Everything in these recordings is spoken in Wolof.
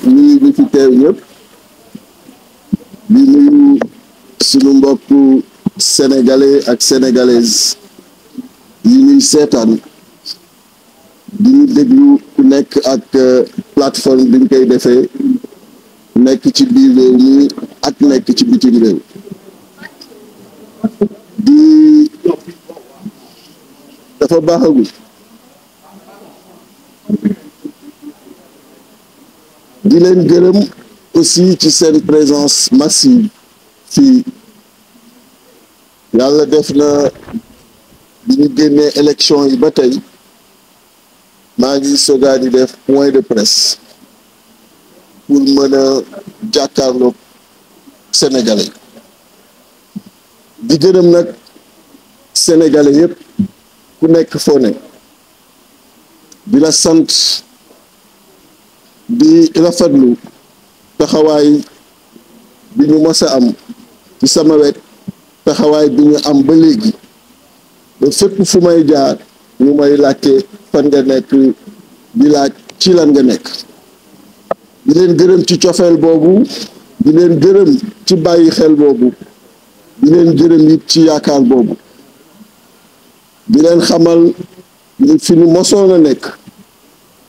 nuyu ñi fi teew ñëpp di nuyu sunu mbokku sénégalais ak sénégalaises yi ñuy seetaan di ñu déglu ku nekk ak plateforme bi ñu koy defee nekk ci biir réew mi ak nekk ci bitim réew di dafa baaxagul di leen gërëm aussi ci seen présence massive fii yàlla def na bi ñu génnee élection yi ba tey maa ngi sogaa di def point de presse pour mën a jàkkaarloog sénégalais di gërëm nag sénégalais yépp ku nekk foo ne di la sant di rafetlu taxawaay bi ñu mës a am ci sama wet taxawaay bi ñu am ba léegi ba fépp fu may jaar ñu may laajte fan nga nekk di laaj ci lan nga nekk di leen gërëm ci cofeel boobu di leen gërëm ci bàyyi xel boobu di leen gërëm it ci yaakaar boobu di leen xamal ni fi ñu mosoon a nekk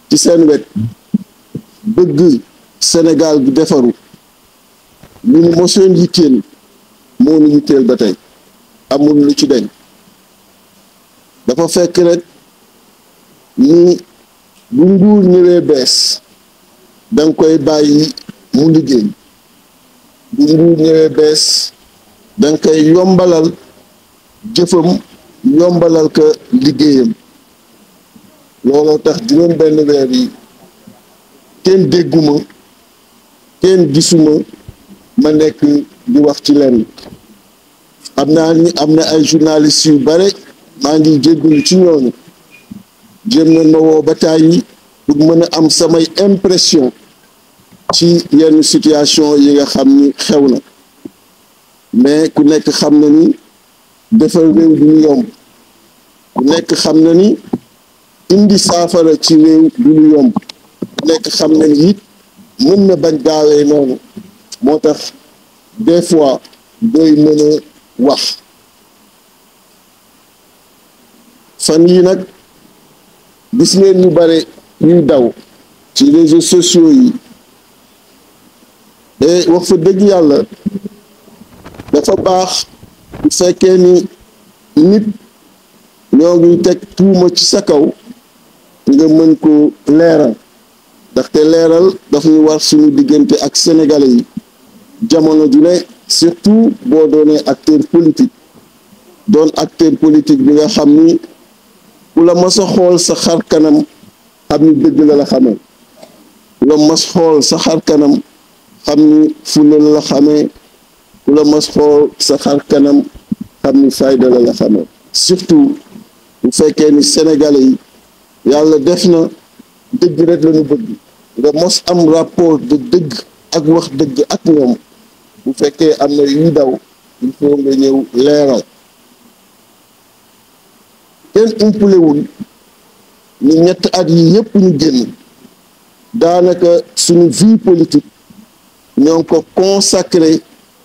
ci seen wet bëgg Sénégal bi defaru li ñu mosoon yitteel moo nu yitteel ba tey amul lu ci deñ dafa fekk rek ni bu nguur ñëwee bees danga koy bàyyi mu liggéey bu nguur ñëwee bees danga koy yombalal jëfam yombalal ko liggéeyam looloo tax juróom benn weer yi kenn dégguma kenn gisuma ma nekk di wax ci lenn xam naa ni am na ay journalistes yu bare maa ngi jéggulu ci ñooñu jéem na ma woo ba tàyyi pour mën a am samay impression ci yenn situation yi nga xam ni xew na mais ku nekk xam na ni defar réew du ñu yomb ku nekk xam na ni indi saafara ci réew du ñu yomb ku nekk xam na ni it mën na bañ gaawee noonu moo tax des fois doy mën a wax fan yi nag gis ngeen ñu bare ñuy daw ci réseaux sociaux yi te wax fa dëgg yàlla dafa baax bu fekkee ni nit ñoo ngi teg tuuma ci sa kaw nga mën ko leeral ndaxte leeral daf ñu war suñu diggante ak sénégalais yi jamono ju ne surtout boo doonee acteur politique doon acteur politique bi nga xam ni ku la mas a xool sa xar kanam xam ni dëgg la xamee ku la mas xool sa xar kanam xam ni fulla la xamee ku la mas xool sa xar kanam xam ni fayda la xamee surtout bu fekkee ni sénégalais yi yàlla def na dëgg rek la ñu bëgg nga mos am rapport de dëgg ak wax dëgg ak ñoom bu fekkee am na yuy daw il faut nga ñëw leeral kenn umpulewul ni ñett at yi yépp ñu génn daanaka suñu vie politique ñoo ngi ko consacré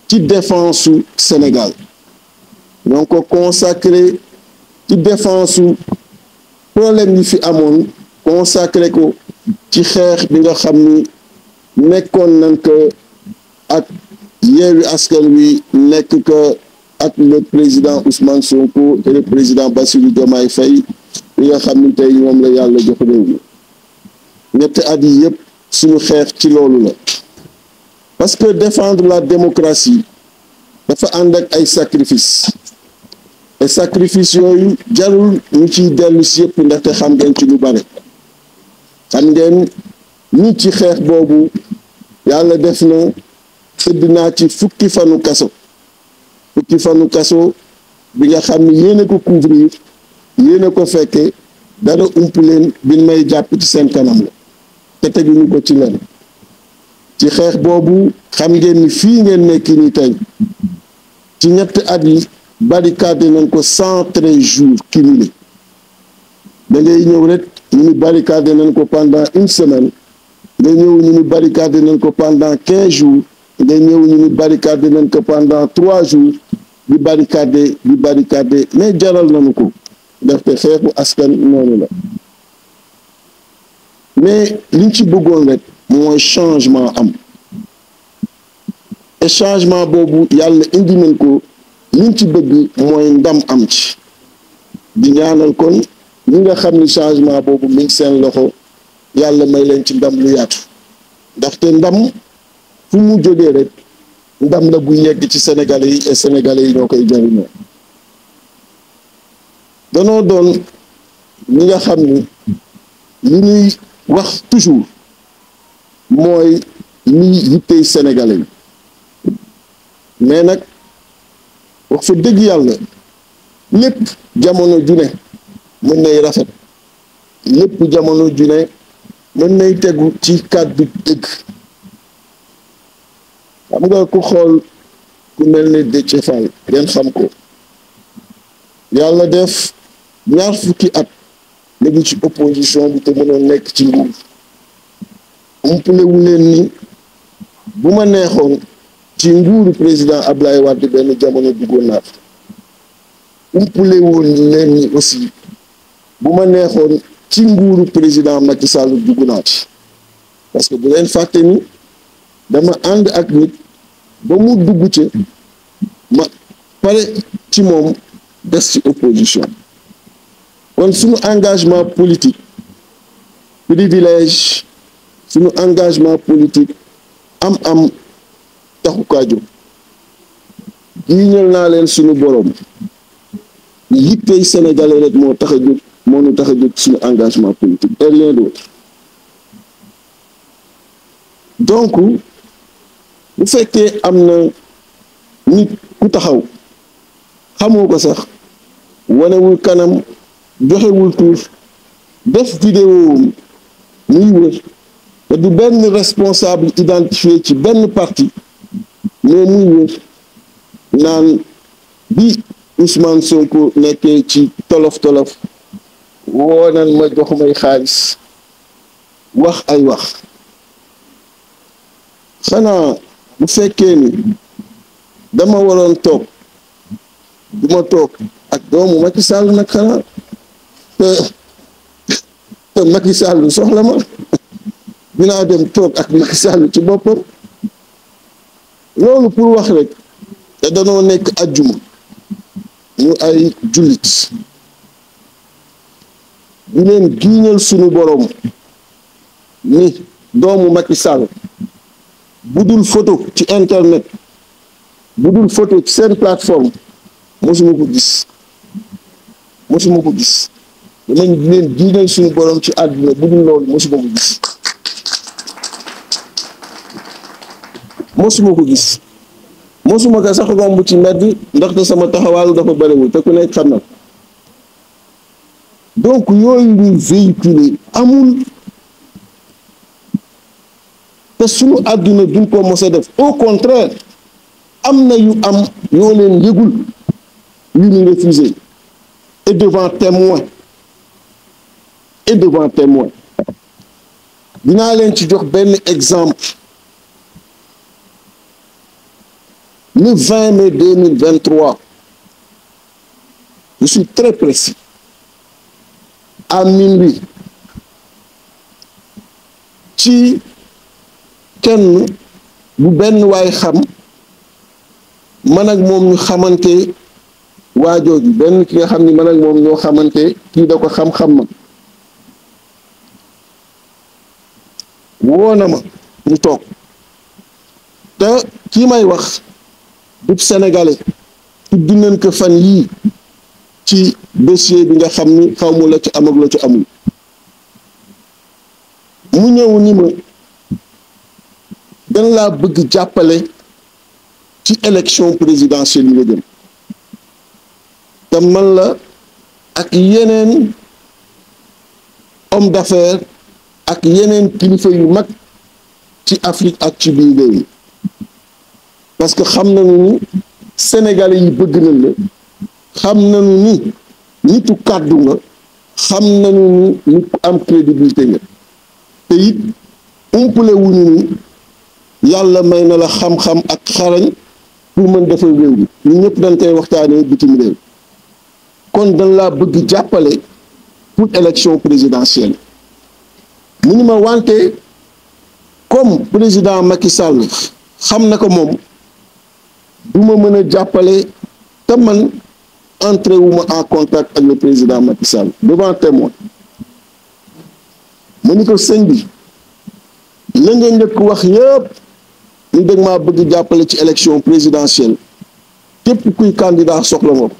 ci défense su Sénégal ñoo ngi ko consacré ci défense su problème yi fi amoon consacré ko ci xeex bi nga xam ni nekkoon nañ ko ak Yewwi Askan Wi nekk ko ak le président Ousmane Sonko et le président Bassirou Diomaye Faye bi nga xam ni tey moom la yàlla jox réew mi ñetti at yi yépp suñu xeex ci loolu la parce que défendre la démocratie dafa ànd ak ay sacrifice et sacrifice yooyu jarul ñu ciy dellu si yépp ndaxte xam ngeen ci lu bare xam ngeen ni ci xeex boobu yàlla def na tëdd naa ci fukki fanu kaso bi nga xam ni yéen a ko couvrir yéen a ko fekke dara ump leen bin may jàpp ci seen kanam la te teguñu ko ci leen ci xeex boobu xam ngeen ni fii ngeen nekk ni tey ci ñetti at yi barricade nañ ko 113 jours cumulés da ngay ñëw rek ñu ni barricade nañ ko pendant une semaine nga ñëw ñu ni barricade nañ ko pendant 15 jours nga ñëw ñu ni barricade nañ ko pendant 3 jours di barricade mais jaral nañu ko ndaxte xeexu askan noonu la mais liñ ci bëggoon rek mooy changement am et changement boobu yàlla indi nañ ko liñ ci bëgg mooy ndam am ci di ñaanal kon ñi nga xam ni changement boobu mi ngi seen loxo yàlla may leen ci ndam lu yaatu ndaxte ndam fu mu jógee rek ndam la bu yegg ci sénégalais yi et sénégalais yi ñoo koy jariñoo danoo doon ñi nga xam ni li ñuy wax toujours mooy lii yittey sénégalais yi mais nag wax fa dëgg yàlla lépp jamono ju ne mën nay rafet lépp jamono ju ne mën nay tegu ci kàddu dëgg xam nga ku xool ku mel ni Déthié Fall ngeen xam ko yàlla def 2 fukki at léegi ci opposition bi te mënoon nekk ci nguur umpalewu leen ni bu ma neexoon ci nguuru président Ablaye Wade benn jamono duggoon naa umpalewu leen ni aussi bu ma neexoon ci nguuru président Macky Sall dugg naa ci parce que bu leen fàtte ni dama ànd ak nit ba mu dugg ci ma pare ci moom des ci opposition kon suñu engagement politique privilège suñu engagement politique am taxu kaa jóg giiñal naa leen suñu borom yittey sénégalais rek moo tax a jóg moo nu tax a jóg suñu engagement politique et rien d'autre donc bu fekkee am na nit ku taxaw xamoo ko sax wanewul kanam joxewul tur def vidéo muy wër te du benn responsable identifié ci benn parti mais muy wër naan bi Ousmane Sonko nekkee ci tolof woonan ma jox may xaalis wax ay wax xanaa bu fekkee ni dama waroon toog du ma toog ak doomu Macky Sall nag xanaa te Macky Sall soxla ma dinaa dem toog ak Macky Sall ci boppam loolu pour wax rek te danoo nekk ajjuma ñu ay jullit di leen giiñal sunu borom ni doomu Macky Sall bu dul photo ci internet bu dul photo ci seen plateforme mosuma ko gis damañ di leen giiñal sunu borom ci àdduna bu dul loolu mosuma ko gis mosuma ko sax romb ci mbedd ndaxte sama taxawaalu dafa bariwul te ku nekk xam na donc yooyu ñuy véhiculer amul te suñu àdduna duñ ko mos a def au contraire am na yu am yoo leen yëgul yu ñu refusé et devant témoin dinaa leen ci jox benn exemple le 20 mai 2023 je suis très précis à minuit ci kenn bu benn waay xam man ak moom ñu xamante waajooju benn ki nga xam ni man ak moom ñoo xamante kii da ko xam-xam ma woo na ma ñu toog te kii may wax du sénégalais tudd nañ ko fan yii ci dossier bi nga xam ni xaw ma la ci am ak la ci amul mu ñëw ni ma dañ laa bëgg jàppale ci élection présidentielle yi nga jëm te man la ak yeneen homme d'affaires ak yeneen kilifa yu mag ci Afrique ak ci biir réew mi parce que xam nañu ni sénégalais yi bëgg nañ la xam nañu ni nitu kàddu nga xam nañu ni nit ku am crédibilité nga te it umpale wuñu ni yàlla may na la xam-xam ak xarañ pour mën defal réew bi ñu ñëpp dañ koy waxtaanee bitim réew kon dañ laa bëgg jàppale pour élection présidentielle mu ni ma wante comme président Macky Sall xam na ko moom du ma mën a jàppale te man entré wu ma en contact ak le président Macky Sall devant témoin mu ni ko sëñ bi la nga njëkk wax yëpp ni dëgg maa bëgg jàppale ci élection présidentielle képp kuy candidat soxla nga ko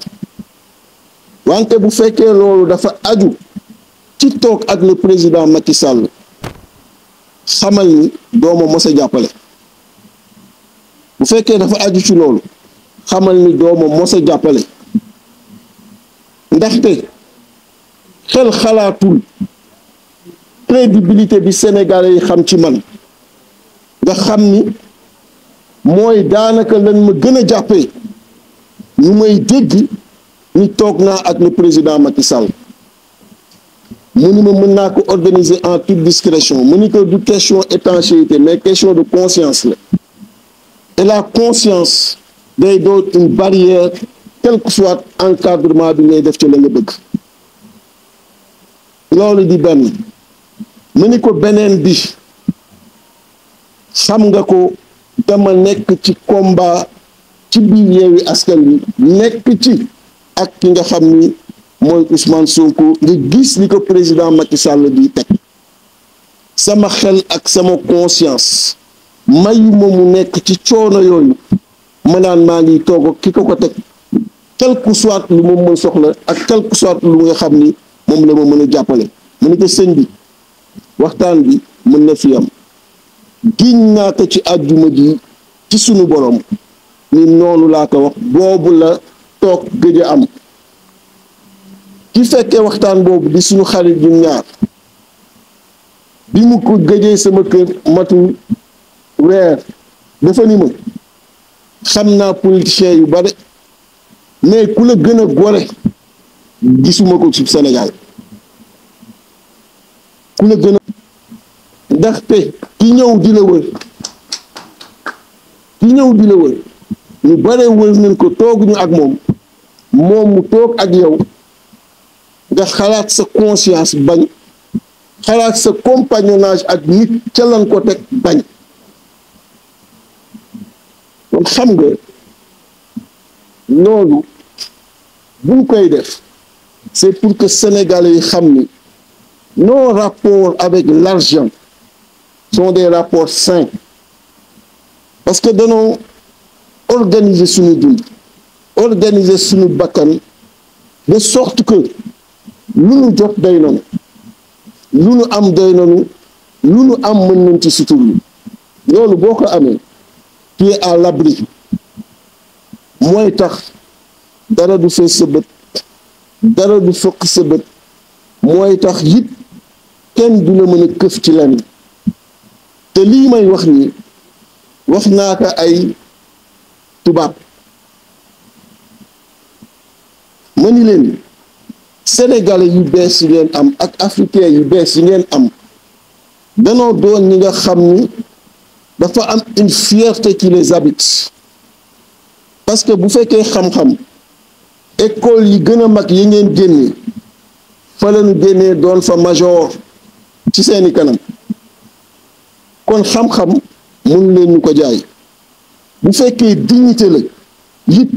wante bu fekkee loolu dafa aju ci toog ak le président Macky Sall xamal ni dooma mos a jàppale bu fekkee dafa aju ci loolu xamal ni dooma mos a jàppale ndaxte xel xalaatul crédibilité bi Sénégalais yi xam ci man nga xam ni mooy daanaka lan ma gën a jàppee ñu may dégg ni toog naa ak le président Macky Sall mu ni ma mën naa ko organiser en toute discrétion mu ni ko du question étanchéité mais question de conscience la et la conscience day doon une barrière quel que soit encadrement bi ngay def ci la nga bëgg loolu di benn mu ni ko beneen bi xam nga ko dama nekk ci combat ci biir Yewwi Askan Wi nekk ci ak ki nga xam ni mooy Ousmane Sonko nga gis li ko président Macky Sall di teg sama xel ak sama conscience mayuma mu nekk ci coono yooyu ma naan maa ngi toog ki ko teg quel que soit lu ma mën soxla ak quel que soit lu nga xam ni moom la ma mën a jàppale mu ne ko sëñ bi waxtaan bi mën na fi am giñ naa ko ci àjjuma ji ci sunu borom ni noonu laa ko wax boobu la toog gëj a am ki fekkee waxtaan boobu di suñu xarit ñu ñaar bi mu ko gëjee sama kër matul weer dafa ni ma xam naa politicien yu bare mais ku la gën a gore gisuma ko ci Sénégal ku la gën a ndaxte ki ñëw di la wër ñu bare wër nañ ko tooguñu ak moom mu toog ak yow nga xalaat sa conscience bañ xalaat sa compagnonnage ak nit ca lan ko teg bañ kon xam nga loolu buñ koy def c'est pour que Sénégalais yi xam ni nos rapports avec l'argent sont des rapports sains parce que danoo organiser suñu dund organiser suñu bakkan de sorte que lu nu jot doy nanu lu nu am doy nanu lu nu am mën nañ ci suturlu loolu boo ko amee tu es à l'abri mooy tax dara du fees sa bët dara du fëq sa bët mooy tax it kenn du la mën a këf ci lan te lii may wax nii wax naa ko ay tubaab ma ni leen sénégalais yu bees yi ngeen am ak africain yu bees yi ngeen am danoo doon ñi nga xam ni dafa am une fierté qui les habite parce que bu fekkee xam-xam école yi gën a mag yi ngeen génne fa lañu génnee doon fa major ci seeni kanam kon xam-xam mun leen ñu ko jaay bu fekkee dignité la it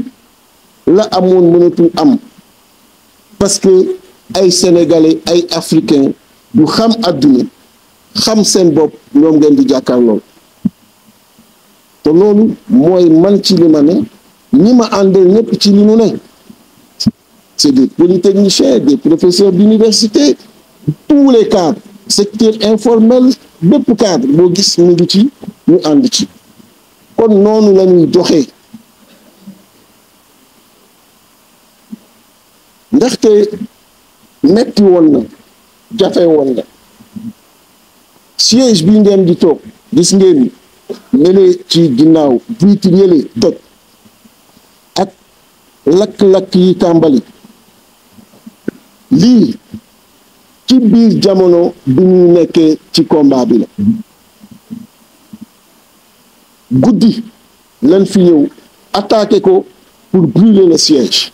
la amoon mënatul am parce que ay sénégalais ay africains yu xam àdduna xam seen bopp ñoom ngeen di jàkkaarloo te loolu mooy man ci li ma ne ñi ma àndal ñëpp ci li nu ne c'est des polytechniciens des professeurs d'université tous les cadres secteur informel bépp cadre boo gis mu ngi ci ñu ànd ci kon noonu la ñuy doxee ndaxte metti woon na jafe woon na siège bi ngeen di toog gis ngeen ñële ci ginnaaw vitre yële toj ak lakk-lakk yi tàmbali lii ci biir jamono bi ñu nekkee ci combat bi la guddi lañ fi ñëw attaqué ko pour brûler le siège.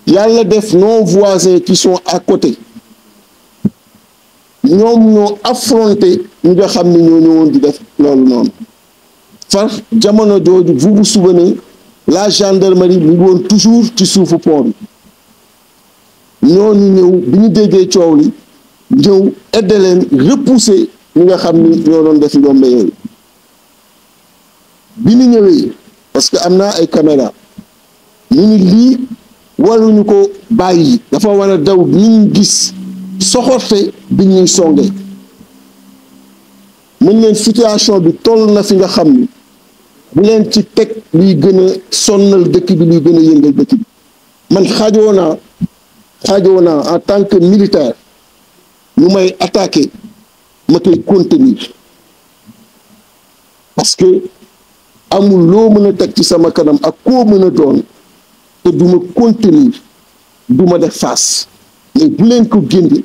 Yàlla def nos voisins qui sont à côté ñoom ñoo affronté ñi nga xam ne ñoo ñëwoon di def loolu noonu. far jamono jooju vous vous souvenez la gendarmerie mu ngi woon toujours ci suufu pont bi ñooñu ñëw bi ñu déggee coow li ñëw aider leen repousser ñi nga xam ni ñoo doon def njombe yooyu bi ñu ñëwee parce que am naa ay caméra ñu ni lii waruñu ko bàyyi dafa war a daw ni ñu gis soxorte bi ñuy songe mën leen situation bi toll na fi nga xam ni bu leen ci teg luy gën a sonnal dëkk bi luy gën a yëngal dëkk bi man xaajoo naa en tant que militaire ñu may attaqué ma koy contenir parce que amul loo mën a teg ci sama kanam ak koo mën a doon te du ma contenir du ma def face mais bu leen ko génne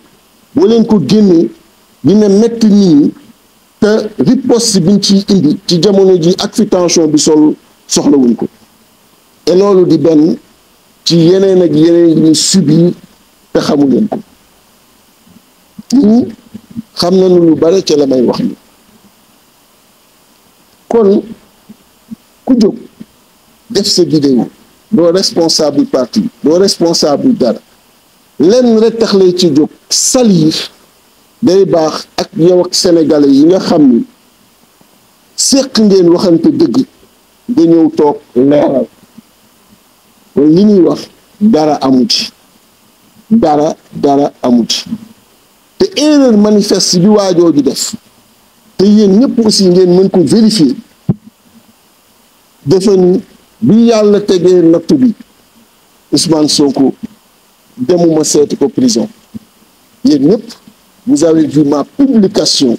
boo leen ko génnee dina metti nit ñi te riposte biñ ciy indi ci jamono ji ak fi tension bi soxlawuñ ko et loolu di benn ci yeneen ak yeneen yi ñu subir te xamu leen ko ñu xam nañu lu bare ca la may wax ni kon ku jóg def sa vidéo doo responsable parti doo responsable dara lenn rek tax lay ci jóg salir day baax ak yow ak sénégalais yi nga xam ni séq ngeen waxante dëgg nga ñëw toog leeral kon li ñuy wax dara amu ci dara amu ci te erreur manifeste bi waajoo ji def te yéen ñëpp aussi ngeen mën ko vérifier defe ni bi yàlla tegee nattu bi Ousmane Sonko demuma seeti ko prison yéen ñëpp vous avez vu ma publication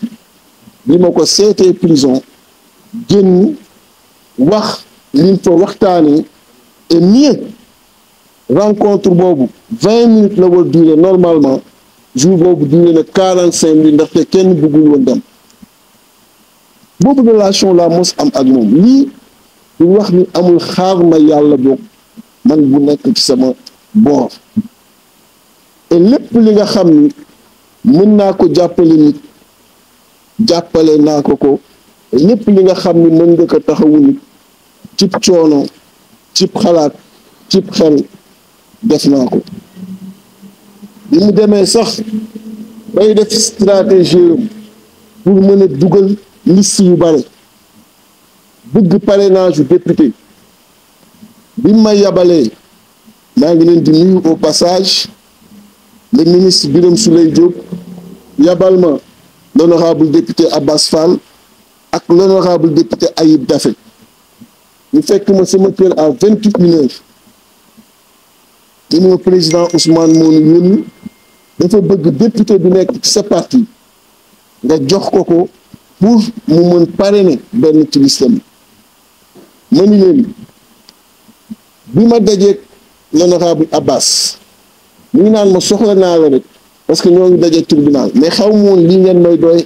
bi ma ko seetee prison génn wax liñ fa waxtaanee et mieux rencontre boobu 20 minutes la war durer normalement jour boobu duré na 45 minutes ndaxte kenn bëggul woon dem boobu relation la mos am ak moom lii di wax ni amul xaar ma yàlla boog man bu nekk ci sama boor et lépp li nga xam ni mën naa ko jàppale nit jàppale naa ko lépp li nga xam ni mën nga ko taxawu nit cib coono cib xalaat cib xel def naa ko bi mu demee sax bay def stratégie pour mën a dugal liste yu bare bëgg parrainage yu député bi ma yabalee maa ngi leen di nuyu au passage le ministre Birame Souleye Diop yabal ma l'honorable député Abbas Fall ak l'honorable député Ayib Daffé ñu fekk ma sama kër à 28h ñu président Ousmane moo ñu yónni dafa bëgg député bi nekk ci sa parti nga jox ko pour mu mën parrainer benn ci listam ma ni leen bi ma dajeeg l'honorable Abbas ñu ngi naan ma soxla naa la rek parce que ñoo ngi dajeeg tribunal mais xaw ma woon lii ngeen may doy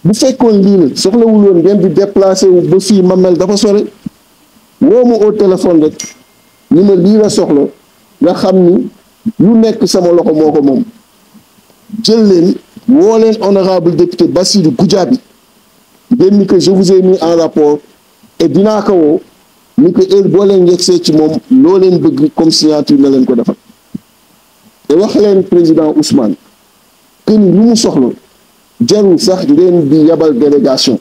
bu fekkoon lii la soxlawul woon ngeen di déplacé wu ba fii ma mel dafa sore woo ma au téléphone rek ni ma lii la soxla nga xam ni lu nekk sama loxo moo ko moom jël leen woo leen honorable député Bassirou Goudiaby ngeen ni que je vous ai mis en rapport et dinaa ko woo ni que heure boo leen yegsee ci moom loo leen bëgg comme signature na leen ko defal te wax leen président Ousmane que ni lu mu soxla jarul sax ngeen di yabal délégation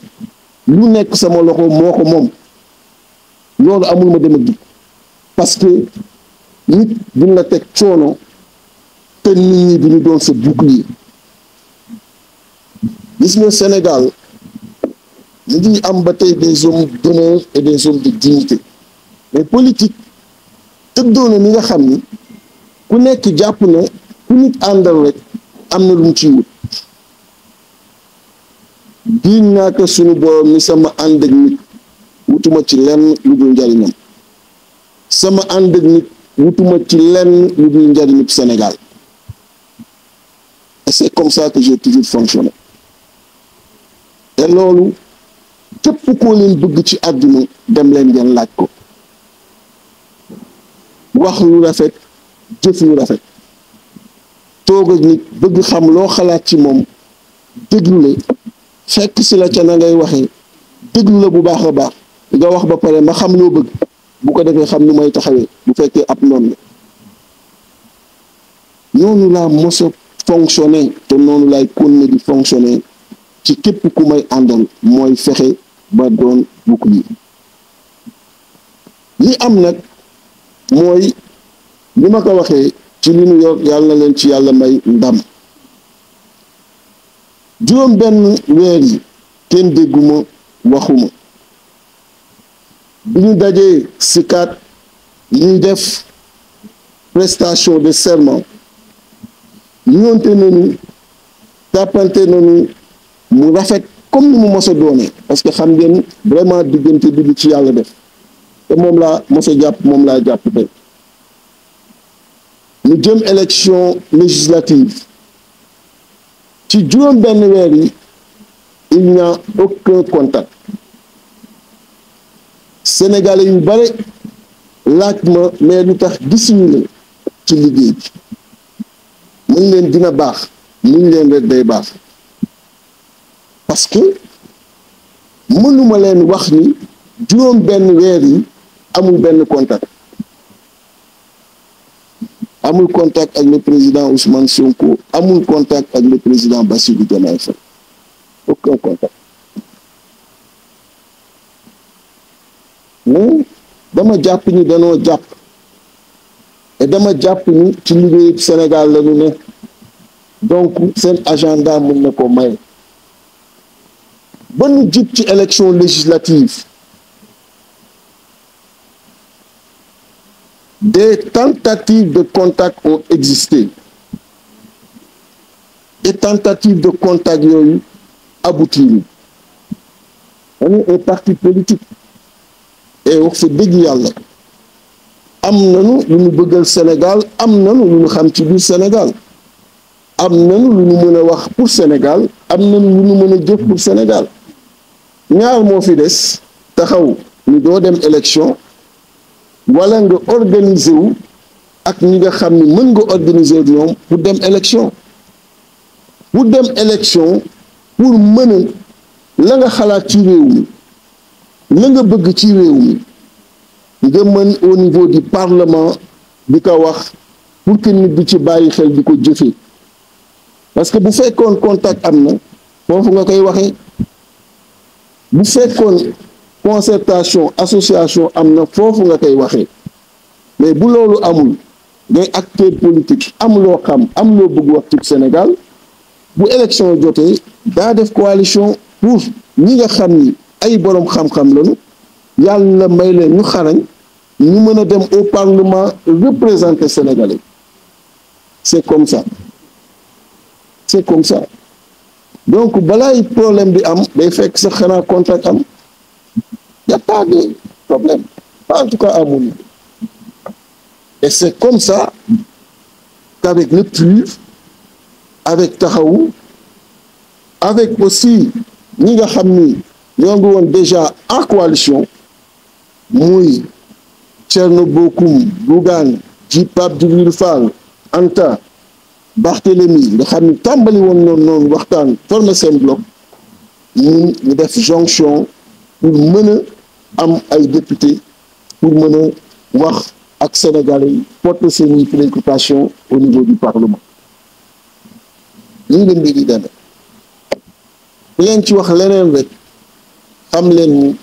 lu nekk sama loxo moo ko moom loolu amul ma dem ak di parce que nit duñ la teg coono te nit ñi duñu doon sa bouclier gis nga Sénégal ñu ngi am ba tey des hommes d'honneur et des hommes de dignité mais politique tëddoo na ni nga xam ni ku nekk jàpp na ku nit àndal rek am na lu mu ciy wut diñ naa ko sunu borom ni sama ànd ak nit wutuma ci lenn lu dul njariñam sama ànd ak nit wutuma ci lenn lu dul njariñu Sénégal et c'est comme ça que j'ai toujours fonctionné et loolu képp koo leen bëgg ci àdduna dem leen ngeen laaj ko wax lu rafet jëf lu rafet toog ak nit bëgg xam loo xalaat ci moom déglu la fekk si la ca na ngay waxee déglu la bu baax a baax nga wax ba pare ma xam loo bëgg bu ko defee xam nu may taxawee bu fekkee ab noonu la noonu laa mos a fonctionner te noonu laay continuer di fonctionner ci képp ku may àndal mooy fexe ba doon bouclier li am nag mooy li ma ko waxee ci li nu yor yàlla na leen ci yàlla may ndam juróom benn weer yi kenn dégguma waxuma bi ñu dajee CICAD ñuy def prestation de serment ñoonte nañu tàppante nañu mu rafet comme ni mu mos a doonee parce que xam ngeen vraiment diggante bi lu ci yàlla def te moom laa mos a jàpp moom laa jàpp tey ñu jëm élection législative ci juróom benn weer yi il n'y a aucun contact sénégalais yu bare laaj ma mais lu tax gisuñu la ci liggéey bi muñ leen dina baax muñ leen rek day baax parce que mënuma leen wax ni juróom benn weer yi amul benn contact amul contact ak le président Ousmane Sonko amul contact ak le président Bassirou Diomaye Faye aucun contact mais dama jàpp ni danoo jàpp et dama jàpp ni ci liggéeyu Sénégal la ñu ne donc seen agenda mën na ko may ba ñu jub ci élection législative des tentatives de contact ont existé et tentatives de contact yooyu aboutir on est un parti politique et wax fa dëgg yàlla am nañu lu ñu bëggal Sénégal am nañu lu ñu xam ci biir Sénégal am nañu lu ñu mën a wax pour Sénégal am nañu lu ñu mën a jëf pour Sénégal ñaar moo fi des taxaw ni doo dem élection wala nga organiser wu ak ñi nga xam ni mën nga organiser ñoom pour dem élection pour mën a la nga xalaat ci réew mi la nga bëgg ci réew mi nga mën au niveau du parlement di ko wax pour que nit di ci bàyyi xel di ko jëfee parce que bu fekkoon contact am na foofu nga koy waxee bu fekkoon concertation association am na foofu nga koy waxee mais bu loolu amul ngay acteur politique am loo xam am loo bëgg wax ci Sénégal bu élection jotee daa def coalition pour ñi nga xam ni ay boroom xam-xam lañu yàlla may leen ñu xarañ ñu mën a dem au parlement représenter Sénégalais c'est comme ça donc balaay problème bi am day fekk sax xanaa contact am y a pas de problème pas en tout cas à mon niveau et c'est comme ça qu'avec le PUR avec Taxawu avec aussi ñi nga xam ni ñoo ngi woon déjà en coalition muy Thierno Bocoum Bougane Pape Djibril Fall Anta Barthélémy nga xam ni tàmbali woon noonu waxtaan former seen bloc ñu def jonction pour mën a am ay député pour mën a wax ak Sénégalais yi porter seeni préoccupation au niveau du Parlement lii la mbir yi demee bu leen ci wax leneen rek xam leen ni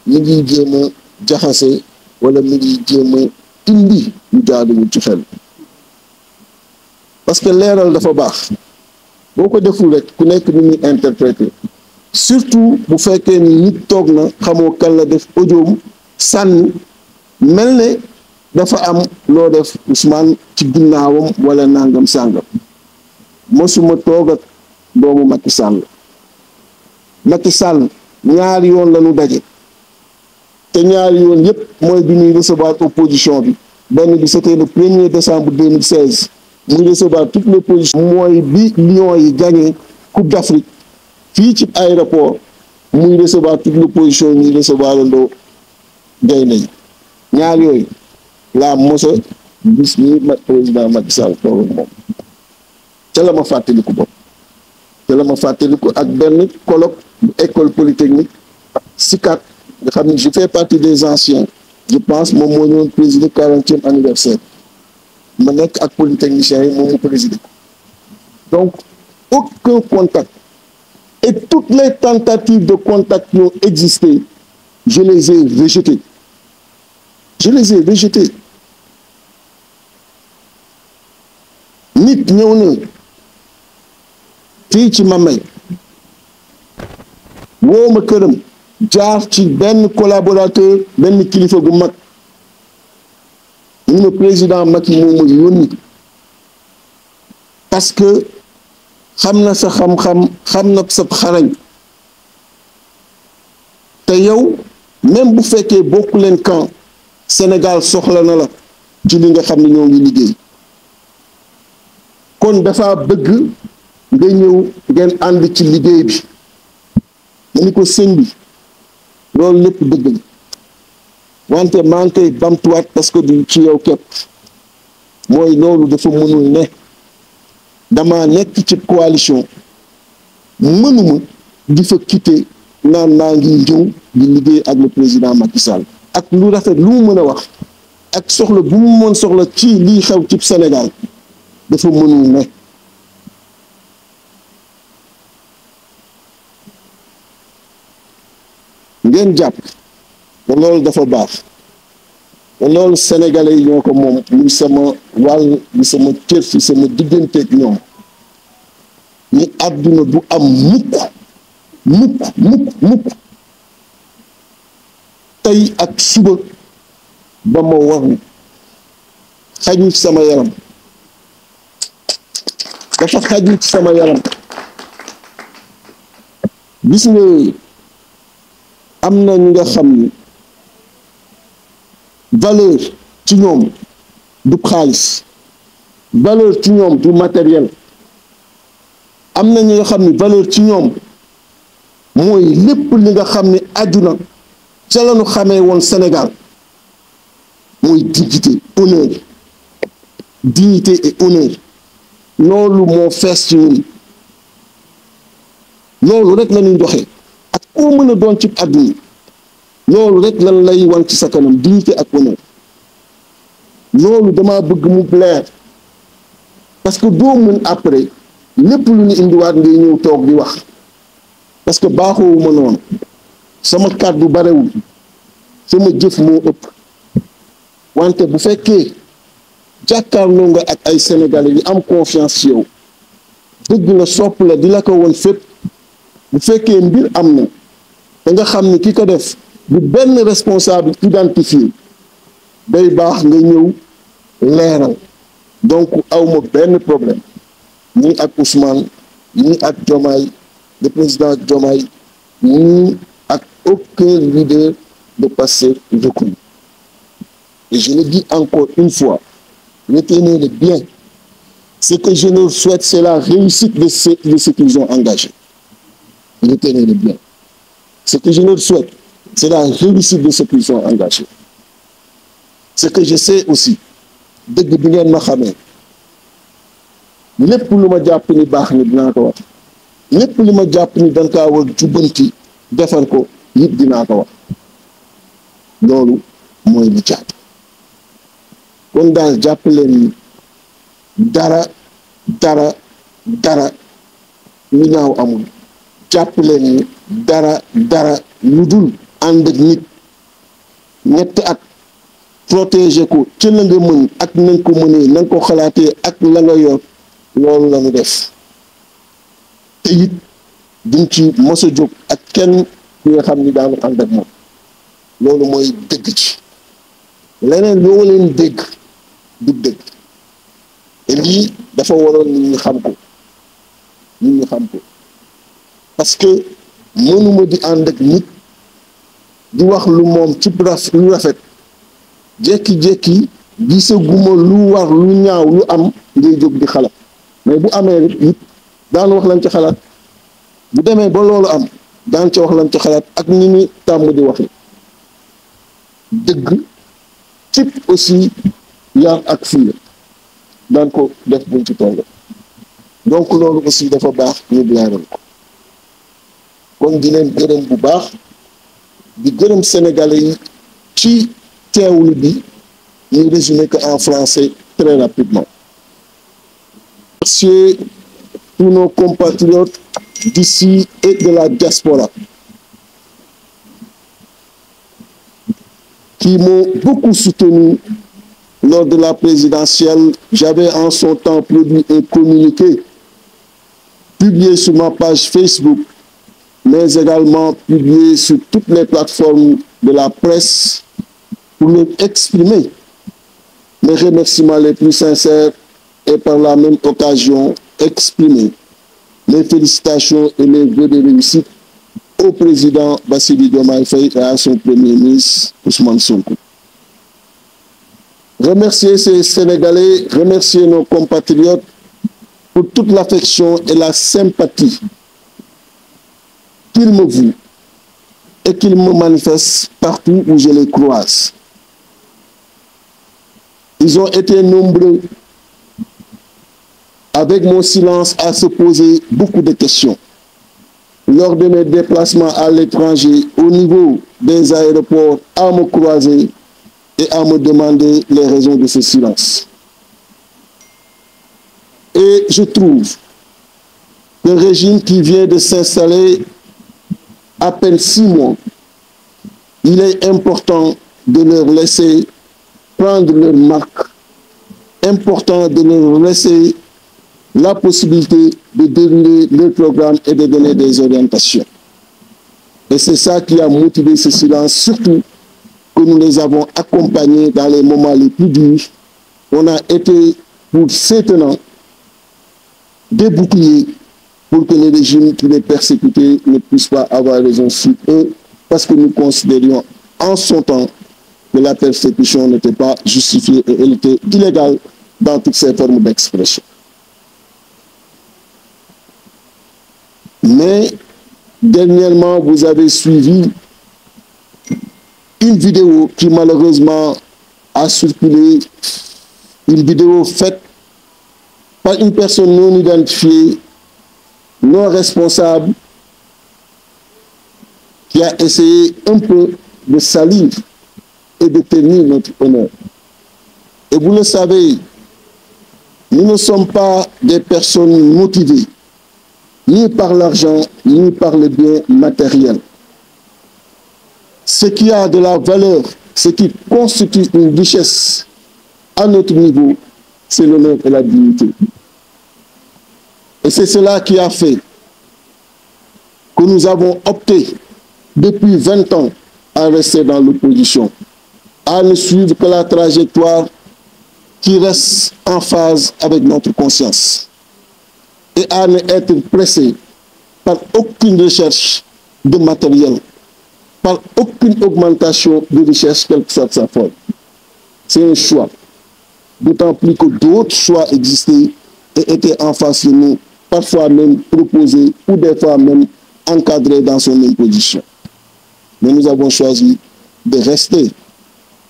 mi ngi jéem a jaxase wala mi ngi jéem a indi lu jaaduwul ci xel parce que leeral dafa baax boo ko deful rek ku nekk ni muy interpréter surtout bu fekkee ni nit toog na xamoo kan la def audioom sànni mel ne dafa am loo def Ousmane ci ginnaawam wala nangam sàngam mosuma toog ak doomu Macky Sall ñaari yoon la ñu daje te ñaari yoon yépp mooy bi ñuy recevoir opposition bi benn bi c'était le 1er décembre 2016 muy recevoir toute l'opposition mooy bi Lions yi gagné Coupe d'Afrique fii ci aéroport muy recevoir toute l'opposition ñuy recevoir landoo gaynde yi ñaar yooyu laa mos a gis ni président Macky Sall toog ak moom ca la ma fàttaliku bopp ca la ma fàttaliku ak benn colloque bu école polytechnique SICAP nga xam ne je fais partie des anciens je pense moom moo ñëwoon présider 40e anniversaire ma nekk ak polytechniciens yi moom mu présider donc aucun contact et toutes les tentatives de contact qui ont existé je les ai rejetées nit ñëw na fii ci Mamel woo ma këram jaar ci benn collaborateur benn kilifa gu mag ñu ne président Macky moo ma yónni parce que xam na sa xam-xam xam na sa xarañ te yow même bu fekkee bokku leen camp Sénégal soxla na la ci li nga xam ne ñoo ngi liggéey kon dafa bëgg nga ñëw ngeen ànd ci liggéey bi ma ni ko sëñ bi loolu lépp dëgg la wante maa ngi koy bamtuwaat parce que du ci yow képp mooy loolu dafa mënul ne dama nekk ci coalition mënuma di fa quitter naan maa ngi ñëw di liggéey ak le président Macky Sall ak lu rafet lu mu mën a wax ak soxla bu mu mën soxla ci lii xew ci Sénégal dafa mënul ne ngeen jàpp te loolu dafa baax te loolu sénégalais yi ñoo ko moom muy sama wàll di sama cër fi sama digganteeg ñoom ni àdduna du am mukk tey ak suba ba ma war xaju sama yaram dafa xaju ci sama yaram gis nga am na ñu nga xam ni valeur ci ñoom du xaalis valeur ci ñoom du matériel am na ñu nga xam ni valeur ci ñoom mooy lépp li nga xam ni àdduna ca la ñu xamee woon Sénégal mooy dignité et honneur loolu moo fees ci ñun loolu rek la ñuy doxee ak koo mën a doon ci àdduna loolu rek lan lay wan ci sa kanam dignité ak honneur loolu dama bëgg mu leer parce que doo mën après lépp lu ñu indiwaat ngay ñëw toog di wax parce que baaxoowu ma noonu sama kàddu barewul sama jëf moo ëpp wante bu fekkee jàkkaarloo nga ak ay sénégalais yu am confiance ci yow dëgg la sopp la di la ko woon fépp bu fekkee mbir am na da nga xam ni ki ko def bu benn responsable identifié day baax nga ñëw leeral donc awma benn problème ni ak Ousmane ni ak Diomaye le président Diomaye ni ak aucun leader de Pastef reconnu et je le dis encore une fois retenez-le bien ce que je leur souhaite c'est la réussite de ce qu'ils ont engagé retenez-le bien ce que je leur souhaite c'est la réussite de ce qu'ils ont engagé ce que je sais aussi dëgg bi ngeen ma xamee lépp lu ma jàpp ni baax ni dinaa ko wax lépp li ma jàpp ni dañ kaa war jubbanti defar ko it dinaa ko wax loolu mooy li caat kon daal jàpp leen ni dara lu ñaaw amul jàpp leen ni dara lu dul ànd ak nit ñetti at protéger ko ci la nga mën ak na nga ko mënee na nga ko xalaatee ak la nga yor loolu la ñu def te it duñ ci mos a jóg ak kenn ki nga xam ni daanu ànd ak moom loolu mooy dëgg ci leneen loo leen dégg du dëgg te lii dafa waroon nit ñi xam ko parce que mënuma di ànd ak nit di wax lu moom ci lu rafet jékki-jékki gisaguma lu war lu ñaaw lu am ngay jóg di xalaat mais bu amee it daan wax lañ ci xalaat bu demee ba loolu am daan ca wax lan ca xalaat ak ni ñu tàmm di waxe dëgg cib aussi yar ak fulla daan ko def buñ ci toll donc loolu aussi dafa baax ñu leeral ko kon di leen gërëm bu baax di gërëm sénégalais yi ci teewlu bi ñu résumé que en français très rapidement. Remercier tous nos compatriotes d'ici et de la diaspora qui m'ont beaucoup soutenu lors de la présidentielle. J'avais en son temps produit un communiqué publié sur ma page Facebook, mais également publié sur toutes les plateformes de la presse pour leur exprimer mes remerciements les plus sincères et par la même occasion exprimer mes félicitations et mes vœux de réussite au président Bassirou Diomaye Faye et à son premier ministre Ousmane Sonko. Remercier ces Sénégalais, remercier nos compatriotes pour toute l'affection et la sympathie qu'ils me vouent et qu'ils me manifestent partout où je les croise. Ils ont été nombreux avec mon silence à se poser beaucoup de questions. Lors de mes déplacements à l'étranger, au niveau des aéroports, à me croiser et à me demander les raisons de ce silence. Et je trouve qu'un régime qui vient de s'installer à peine 6 mois, il est important de leur laisser prendre leur marque, important de leur laisser la possibilité de dérouler leur programme et de donner des orientations. Et c'est ça qui a motivé ce silence, surtout que nous les avons accompagnés dans les moments les plus durs. On a été pour ces tenants des boucliers pour que le régime qui les persécutait ne puisse pas avoir raison sur eux, parce que nous considérions en son temps que la persécution n'était pas justifiée et elle était illégale dans toutes ses formes d'expression. Mais dernièrement, vous avez suivi une vidéo qui malheureusement a circulé, une vidéo faite par une personne non identifiée, non responsable, qui a essayé un peu de salir et de tenir notre honneur. Et vous le savez, nous ne sommes pas des personnes motivées, ni par l'argent, ni par le bien matériel. Ce qui a de la valeur, ce qui constitue une richesse à notre niveau, c'est l'honneur et la dignité. Et c'est cela qui a fait que nous avons opté depuis 20 ans à rester dans l'opposition, à ne suivre que la trajectoire qui reste en phase avec notre conscience et à ne être pressé par aucune recherche de matériel, par aucune augmentation de richesse, quelle que soit sa forme. C'est un choix. D'autant plus que d'autres choix existaient et étaient en face de nous, parfois même proposés ou des fois même encadrés dans son imposition. Mais nous avons choisi de rester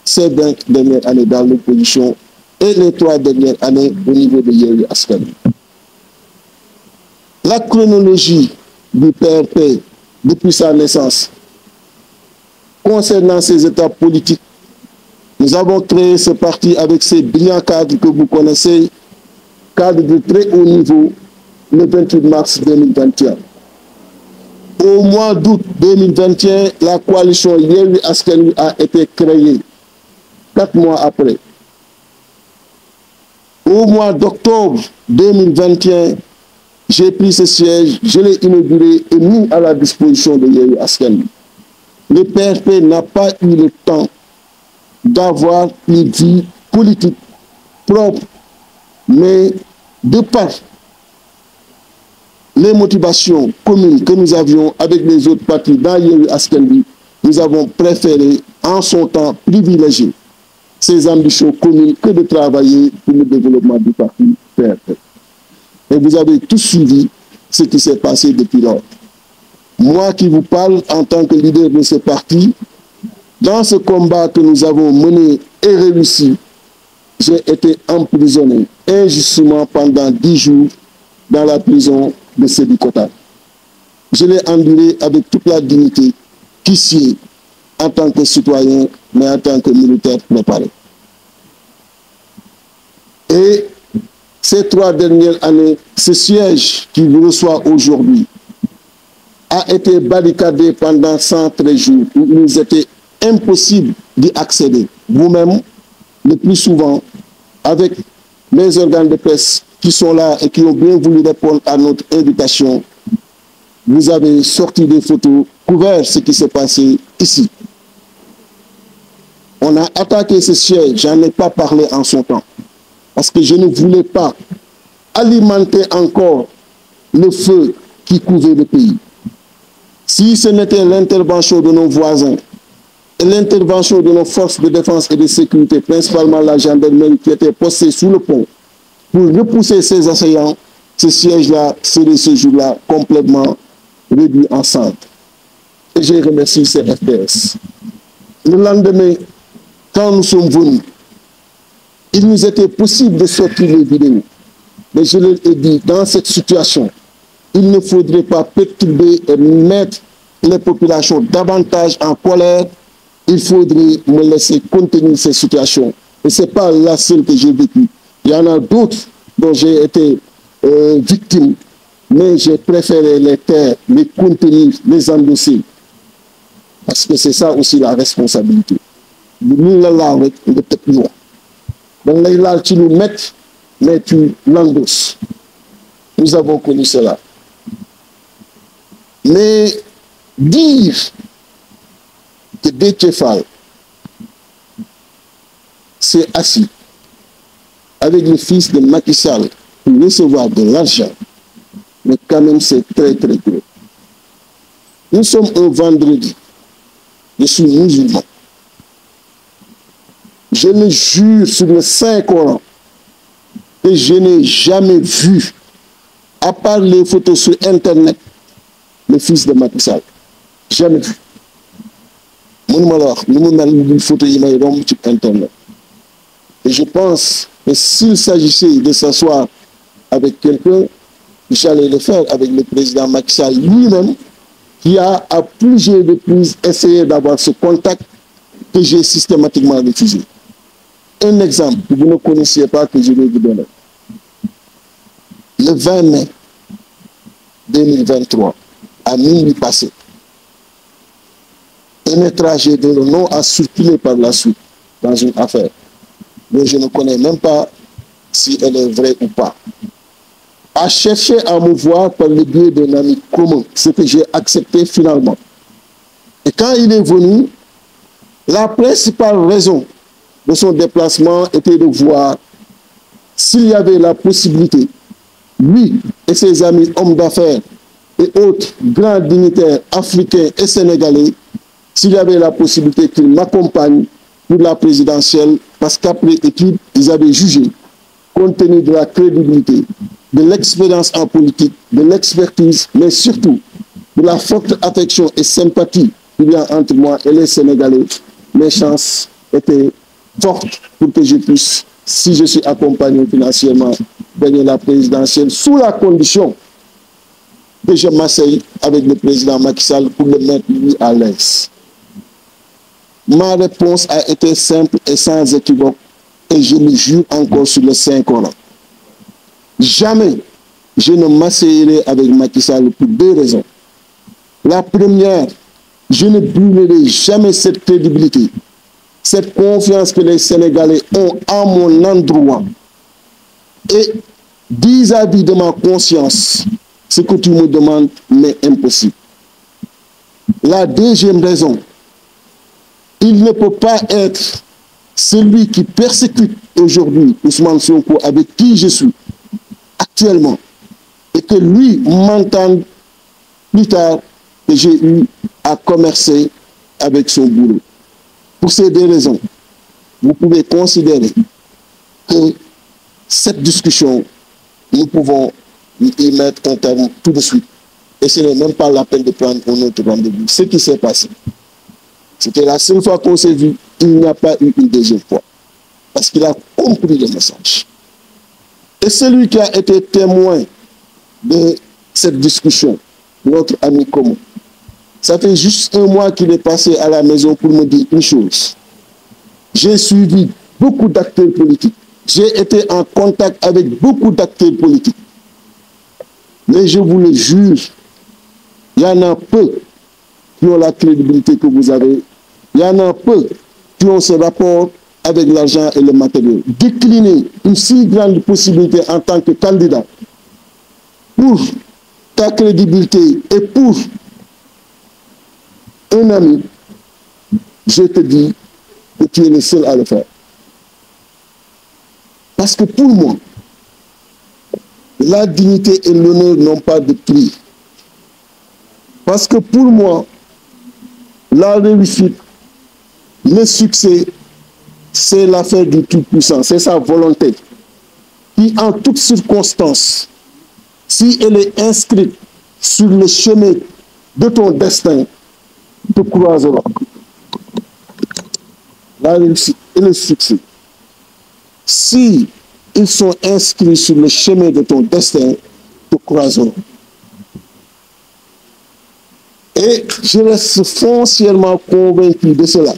ces 20 dernières années dans l'opposition et les 3 dernières années au niveau de Yewwi Askan Wi. La chronologie du PRP depuis sa naissance, concernant ses étapes politiques, nous avons créé ce parti avec ces brillants cadres que vous connaissez, cadres de très haut niveau, le 28 mars 2021. Au mois d'août 2021, la coalition Yewwi Askan Wi a été créée 4 mois après. Au mois d'octobre 2021, j'ai pris ce siège, je l'ai inauguré et mis à la disposition de Yewwi Askan Wi. Le PRP n'a pas eu le temps d'avoir une vie politique propre, mais de par les motivations communes que nous avions avec les autres partis dans Yewwi Askan Wi, nous avons préféré en son temps privilégier ces ambitions communes que de travailler pour le développement du parti PRP. Et vous avez tous suivi ce qui s'est passé depuis lors. moi qui vous parle en tant que leader de ce parti, dans ce combat que nous avons mené et réussi, j'ai été emprisonné injustement pendant 10 jours dans la prison de Sébikotane. Je l'ai enduré avec toute la dignité qui sied en tant que citoyen, mais en tant que militaire préparé. Et ces 3 dernières années, ce siège qui vous reçoit aujourd'hui a été barricadé pendant 113 jours où il nous était impossible d'y accéder. Vous-même, le plus souvent, avec les organes de presse qui sont là et qui ont bien voulu répondre à notre invitation, vous avez sorti des photos, couvert ce qui s'est passé ici. On a attaqué ce siège, j'en ai pas parlé en son temps, parce que je ne voulais pas alimenter encore le feu qui couvait le pays. Si ce n'était l'intervention de nos voisins et l'intervention de nos forces de défense et de sécurité, principalement la gendarmerie qui était postée sous le pont, pour repousser ces assaillants, ce siège-là serait ce jour-là complètement réduit en cendres. Et j'ai remercié ces FPS. Le lendemain, quand nous sommes venus, il nous était possible de sortir les vidéos. Mais je leur ai dit, dans cette situation, il ne faudrait pas perturber et mettre les populations davantage en colère. Il faudrait me laisser contenir ces situations. Et ce n'est pas la seule que j'ai vécue. Il y en a d'autres dont j'ai été victime, mais j'ai préféré les taire, les contenir, les endosser. Parce que c'est ça aussi la responsabilité. Nous mais tu l'endosses. Nous avons connu cela. Mais dire que Déthié Fall s'est assis avec le fils de Macky Sall pour recevoir de l'argent, mais quand même c'est très très gros. Nous sommes un vendredi. Je suis musulman. Je le jure sur le Saint-Coran que je n'ai jamais vu, à part les photos sur Internet, le fils de Macky Sall. Jamais vu. Une photo sur Internet. Et je pense que s'il s'agissait de s'asseoir avec quelqu'un, j'allais le faire avec le président Macky Sall lui-même, qui a à plusieurs reprises essayé d'avoir ce contact que j'ai systématiquement refusé. Un exemple que vous ne connaissiez pas que je vais vous donner. Le 20 mai 2023, à minuit passé, un étranger de le nom a circulé par la suite dans une affaire, mais je ne connais même pas si elle est vraie ou pas, a cherché à me voir par le biais d'un ami commun, ce que j'ai accepté finalement. Et quand il est venu, la principale raison de son déplacement était de voir s'il y avait la possibilité, lui et ses amis hommes d'affaires et autres grands dignitaires africains et sénégalais, s'il y avait la possibilité qu'ils m'accompagnent pour la présidentielle, parce qu'après étude, ils avaient jugé, compte tenu de la crédibilité, de l'expérience en politique, de l'expertise, mais surtout de la forte affection et sympathie qu'il y a entre moi et les Sénégalais, mes chances étaient fortes pour que je puisse, si je suis accompagné financièrement, gagner la présidentielle, sous la condition que je m'asseye avec le président Macky Sall pour le mettre lui à l'aise. Ma réponse a été simple et sans équivoque, et je le jure encore sur le Saint-Coran. Jamais je ne m'asseyerai avec Macky Sall pour 2 raisons. La première, je ne brûlerai jamais cette crédibilité, cette confiance que les Sénégalais ont en mon endroit. Et vis-à-vis de ma conscience, ce que tu me demandes m'est impossible. La deuxième raison, il ne peut pas être celui qui persécute aujourd'hui Ousmane Sonko, avec qui je suis actuellement, et que lui m'entende plus tard que j'ai eu à commercer avec son boulot. Pour ces 2 raisons, vous pouvez considérer que cette discussion, nous pouvons y mettre un terme tout de suite. Et ce n'est même pas la peine de prendre un autre rendez-vous. Ce qui s'est passé, c'était la seule fois qu'on s'est vu, il n'y a pas eu une deuxième fois. Parce qu'il a compris le message. Et celui qui a été témoin de cette discussion, notre ami commun, ça fait juste un mois qu'il est passé à la maison pour me dire une chose. J'ai suivi beaucoup d'acteurs politiques. J'ai été en contact avec beaucoup d'acteurs politiques. Mais je vous le jure, il y en a peu qui ont la crédibilité que vous avez. Il y en a peu qui ont ce rapport avec l'argent et le matériel. Décliner une si grande possibilité en tant que candidat pour ta crédibilité et pour un ami, je te dis que tu es le seul à le faire. Parce que pour moi, la dignité et l'honneur n'ont pas de prix. Parce que pour moi, la réussite, le succès, c'est l'affaire du Tout-Puissant, c'est sa volonté, qui en toutes circonstances, si elle est inscrite sur le chemin de ton destin, te croisera. La réussite et le succès, si ils sont inscrits sur le chemin de ton destin, te croiseront. Et je reste foncièrement convaincu de cela.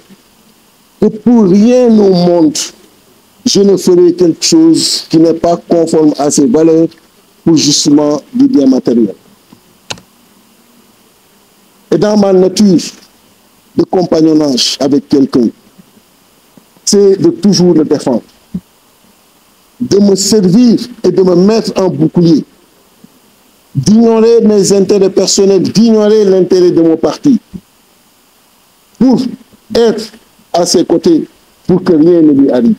Que pour rien au monde, je ne ferai quelque chose qui n'est pas conforme à ces valeurs pour justement du bien matériel. Et dans ma nature de compagnonnage avec quelqu'un, c'est de toujours le défendre, de me servir et de me mettre en bouclier, d'ignorer mes intérêts personnels, d'ignorer l'intérêt de mon parti, pour être à ses côtés, pour que rien ne lui arrive.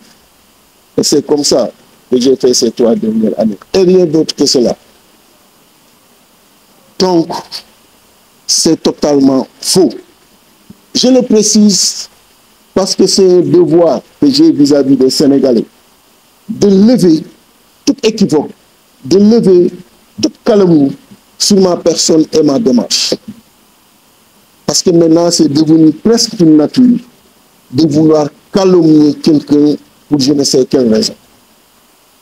Et c'est comme ça que j'ai fait ces 3 dernières années. Et rien d'autre que cela. Donc, c'est totalement faux. Je le précise parce que c'est un devoir que j'ai vis-à-vis des Sénégalais, de lever toute équivoque, de lever toute calomnie sur ma personne et ma démarche. Parce que maintenant, c'est devenu presque une nature de vouloir calomnier quelqu'un pour je ne sais quelle raison.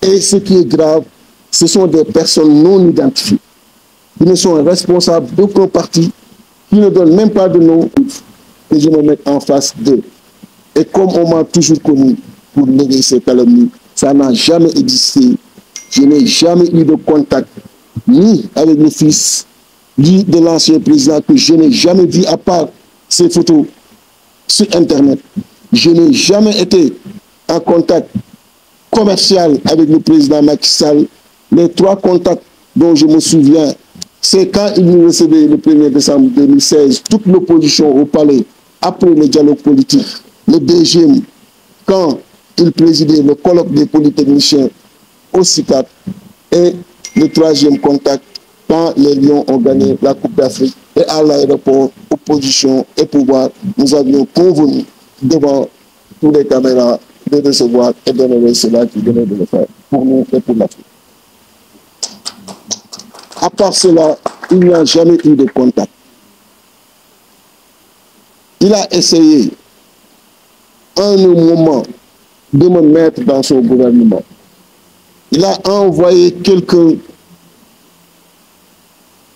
Et ce qui est grave, ce sont des personnes non identifiées, qui ne sont responsables d'aucun parti, qui ne donnent même pas de nom, que je me mette en face d'eux. Et comme on m'a toujours connu pour lever ces calomnies, ça n'a jamais existé. Je n'ai jamais eu de contact, ni avec le fils, ni de l'ancien président, que je n'ai jamais vu à part ces photos sur Internet. Je n'ai jamais été en contact commercial avec le président Macky Sall. Les 3 contacts dont je me souviens, c'est quand il nous recevait le 1er décembre 2016, toute l'opposition au palais, après le dialogue politique. Le deuxième, quand il présidait le colloque des polytechniciens au CICAP. Et le 3e contact, quand les Lions ont gagné la Coupe d'Afrique. Et à l'aéroport, opposition et pouvoir, nous avions convenu devant tous les caméras de recevoir et d'honorer cela qui venait de le faire pour nous et pour l'Afrique. À part cela, il n'y a jamais eu de contact. Il a essayé, à un moment, de me mettre dans son gouvernement. Il a envoyé quelqu'un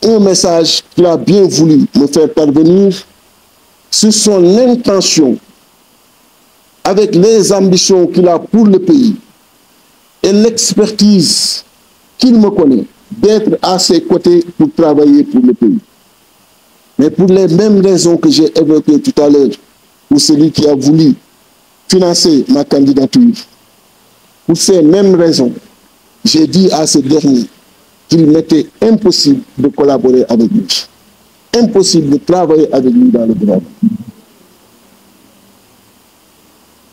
un message qu'il a bien voulu me faire parvenir sur son intention, avec les ambitions qu'il a pour le pays et l'expertise qu'il me connaît, d'être à ses côtés pour travailler pour le pays. Mais pour les mêmes raisons que j'ai évoquées tout à l'heure, pour celui qui a voulu financer ma candidature, pour ces mêmes raisons, j'ai dit à ce dernier qu'il m'était impossible de collaborer avec lui, impossible de travailler avec lui dans le gouvernement.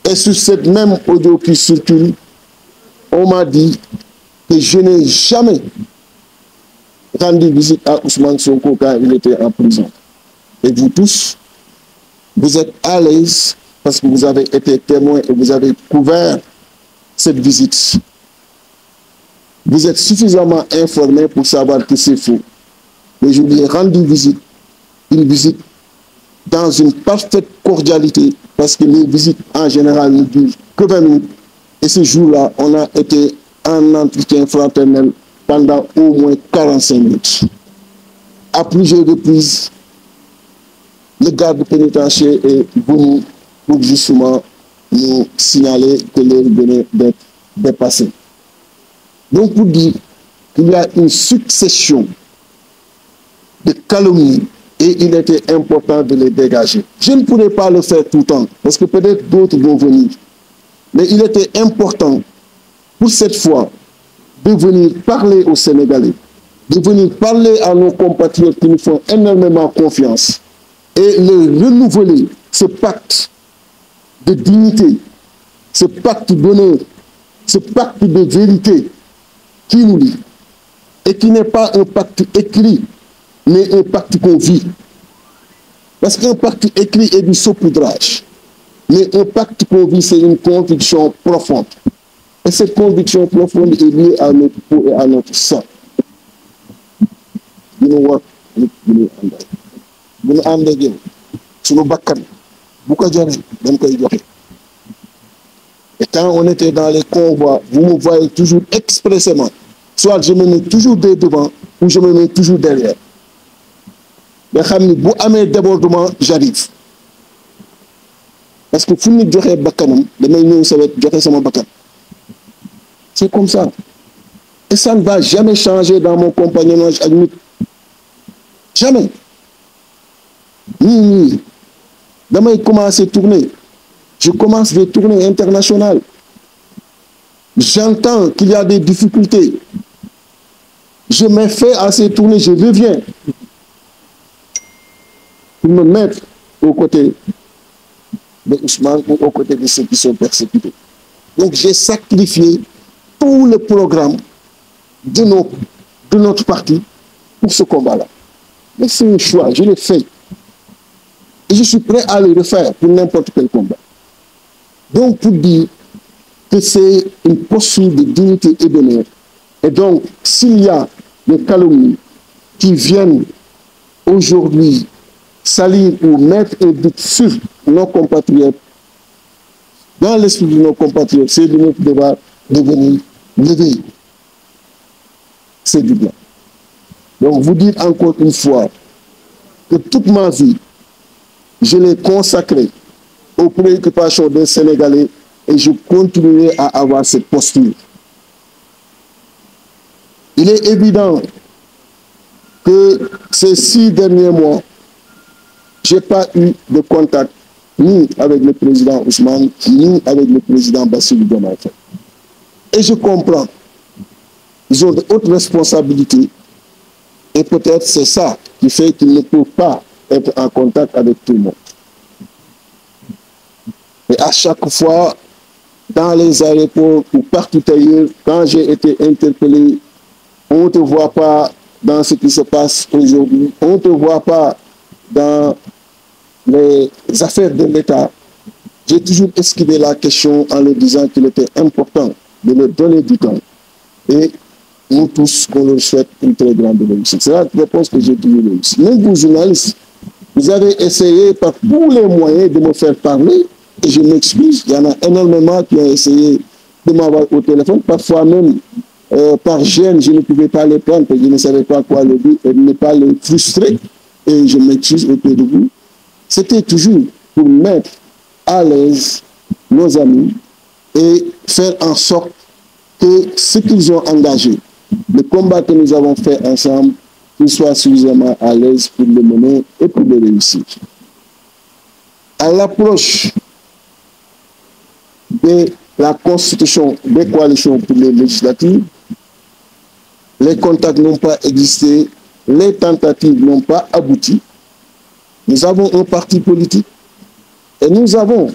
Et sur cette même audio qui circule, on m'a dit que je n'ai jamais rendu visite à Ousmane Sonko quand il était en prison. Et vous tous, vous êtes à l'aise parce que vous avez été témoins et vous avez couvert cette visite. Vous êtes suffisamment informés pour savoir que c'est faux. mais je lui ai rendu visite, une visite dans une parfaite cordialité, parce que les visites en général ne durent que 20 minutes. Et ce jour-là, on a été en entretien fraternel pendant au moins 45 minutes. À plusieurs reprises, le garde pénitentiaire est venu pour justement nous signaler que l'heure venait d'être dépassée. Donc pour dire qu'il y a une succession de calomnies et il était important de les dégager. Je ne pourrais pas le faire tout le temps, parce que peut-être d'autres vont venir. Mais il était important pour cette fois de venir parler aux Sénégalais, de venir parler à nos compatriotes qui nous font énormément confiance et leur renouveler ce pacte de dignité, ce pacte d'honneur, ce pacte de vérité qui nous lie et qui n'est pas un pacte écrit, mais un pacte qu'on vit. Parce qu'un pacte écrit est du saupoudrage, mais un pacte qu'on vit, c'est une conviction profonde. Et cette conviction profonde est liée à notre peau et à notre sang. Et quand on était dans les convois, vous me voyez toujours expressément. Soit je me mets toujours devant, ou je me mets toujours derrière. Mais si vous avez un débordement, j'arrive. Parce que si vous avez un bakanam, c'est comme ça. Et ça ne va jamais changer dans mon compagnonnage avec nous. Jamais. Ni. Demain, il commence à tourner. Je commence des tournées internationales. J'entends qu'il y a des difficultés. Je me fais à ces tournées, je reviens pour me mettre aux côtés de Ousmane ou aux côtés de ceux qui sont persécutés. Donc j'ai sacrifié tout le programme de notre parti pour ce combat-là. Mais c'est un choix, je l'ai fait. Et je suis prêt à le refaire pour n'importe quel combat. Donc pour dire que c'est une posture de dignité et d'honneur. Et donc, s'il y a des calomnies qui viennent aujourd'hui salir ou mettre un doute sur nos compatriotes, dans l'esprit de nos compatriotes, c'est de notre devoir de venir lever ces doutes-là. Donc, vous dites encore une fois que toute ma vie, je l'ai consacrée aux préoccupations des Sénégalais et je continuerai à avoir cette posture. Il est évident que ces 6 derniers mois, je n'ai pas eu de contact ni avec le président Ousmane, ni avec le président Bassirou Diomaye Faye. Et je comprends, ils ont de hautes responsabilités et peut-être c'est ça qui fait qu'ils ne peuvent pas être en contact avec tout le monde. Et à chaque fois, dans les aéroports ou partout ailleurs, quand j'ai été interpellé, on ne te voit pas dans ce qui se passe aujourd'hui, on ne te voit pas dans les affaires de l'État. J'ai toujours esquivé la question en leur disant qu'il était important de leur donner du temps. Et nous tous, on leur souhaite une très grande réussite. C'est la réponse que j'ai toujours réussi. Même vous, journalistes, vous avez essayé par tous les moyens de me faire parler, et je m'excuse, il y en a énormément qui ont essayé de m'avoir au téléphone, parfois même par gêne, je ne pouvais pas les prendre, parce que je ne savais pas quoi le dire, et ne pas les frustrer, et je m'excuse auprès de vous. C'était toujours pour mettre à l'aise nos amis et faire en sorte que ce qu'ils ont engagé, le combat que nous avons fait ensemble, qu'ils soient suffisamment à l'aise pour le mener et pour le réussir. À l'approche de la constitution des coalitions pour les législatives, les contacts n'ont pas existé, les tentatives n'ont pas abouti. Nous avons un parti politique et nous avons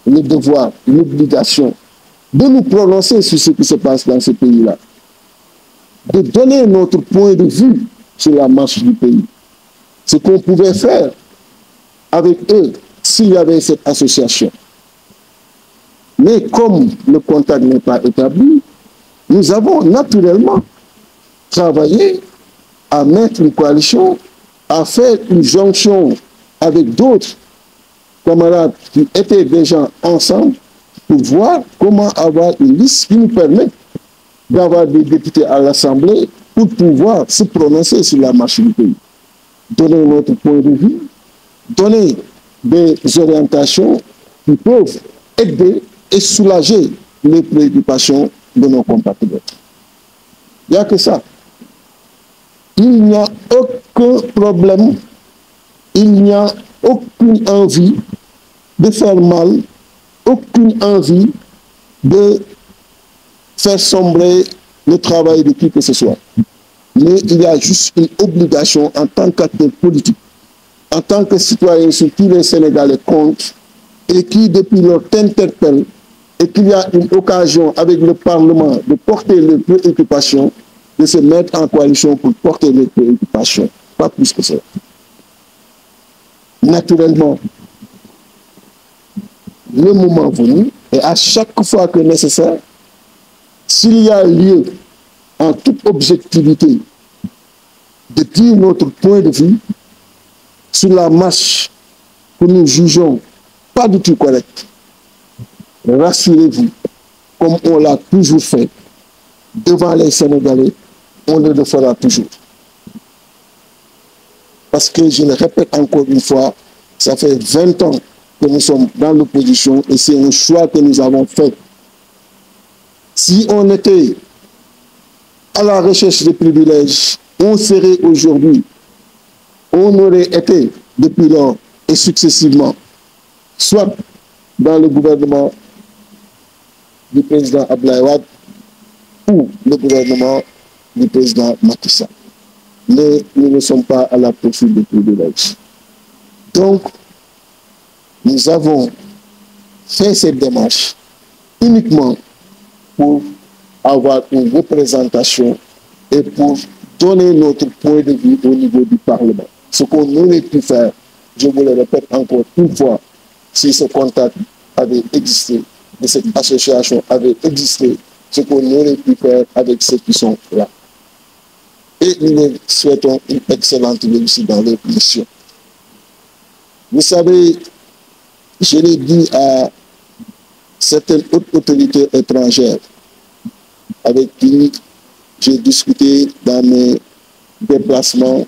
le devoir, l'obligation de nous prononcer sur ce qui se passe dans ce pays-là, de donner notre point de vue sur la marche du pays. Ce qu'on pouvait faire avec eux s'il y avait cette association. Mais comme le contact n'est pas établi, nous avons naturellement travaillé à mettre une coalition, à faire une jonction avec d'autres camarades qui étaient déjà ensemble pour voir comment avoir une liste qui nous permet d'avoir des députés à l'Assemblée pour pouvoir se prononcer sur la marche du pays. Donner notre point de vue, donner des orientations qui peuvent aider et soulager les préoccupations de nos compatriotes. Il n'y a que ça. Il n'y a aucun problème, il n'y a aucune envie de faire mal, aucune envie de faire sombrer le travail de qui que ce soit. Mais il y a juste une obligation en tant qu'acteur politique, en tant que citoyen sur qui les Sénégalais comptent et qui depuis lors t'interpellent et qu'il y a une occasion avec le Parlement de porter les préoccupations, de se mettre en coalition pour porter les préoccupations, pas plus que ça. Naturellement, le moment venu, et à chaque fois que nécessaire, s'il y a lieu, en toute objectivité, de dire notre point de vue sur la marche que nous jugeons pas du tout correcte, rassurez-vous, comme on l'a toujours fait, devant les Sénégalais, on le fera toujours. Parce que, je le répète encore une fois, ça fait 20 ans que nous sommes dans l'opposition et c'est un choix que nous avons fait. Si on était à la recherche de privilèges, on serait aujourd'hui, on aurait été depuis lors et successivement, soit dans le gouvernement du président Abdoulaye Wade ou le gouvernement du président Macky Sall. Mais nous ne sommes pas à la poursuite de privilèges. Donc, nous avons fait cette démarche uniquement pour avoir une représentation et pour donner notre point de vue au niveau du Parlement. Ce qu'on aurait pu faire, je vous le répète encore une fois, si ce contact avait existé, et cette association avait existé, ce qu'on aurait pu faire avec ceux qui sont là. Et nous leur souhaitons une excellente réussite dans leur mission. Vous savez, je l'ai dit à certaines autres autorités étrangères avec qui j'ai discuté dans mes déplacements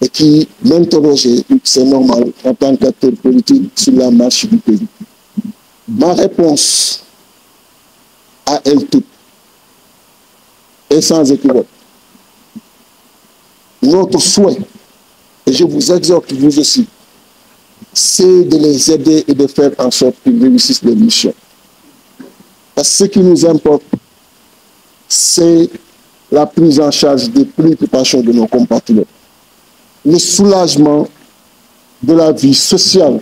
et qui m'interrogeaient, c'est normal, en tant qu'acteur politique sur la marche du pays. Ma réponse à elle toute est sans équivoque. Notre souhait, et je vous exhorte vous aussi, c'est de les aider et de faire en sorte qu'ils réussissent leur mission. Parce que ce qui nous importe, c'est la prise en charge des préoccupations de nos compatriotes, le soulagement de la vie sociale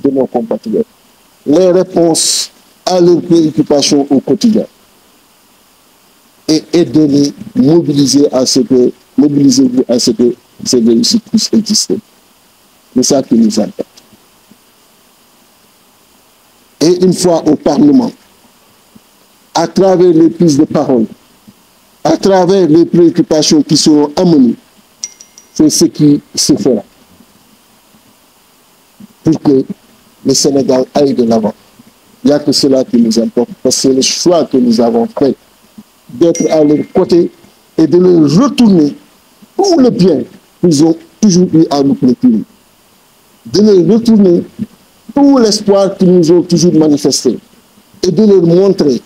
de nos compatriotes, les réponses à leurs préoccupations au quotidien et aider-les, mobiliser-vous à ce que ces réussites puissent exister. C'est ça qui nous importe. Et une fois au Parlement, à travers les prises de parole, à travers les préoccupations qui seront amenées, c'est ce qui se fera pour que le Sénégal aille de l'avant. Il n'y a que cela qui nous importe, parce que c'est le choix que nous avons fait d'être à leur côté et de leur retourner tout le bien qu'ils ont toujours eu à nous procurer. De leur retourner tout l'espoir qu'ils nous ont toujours manifesté et de leur montrer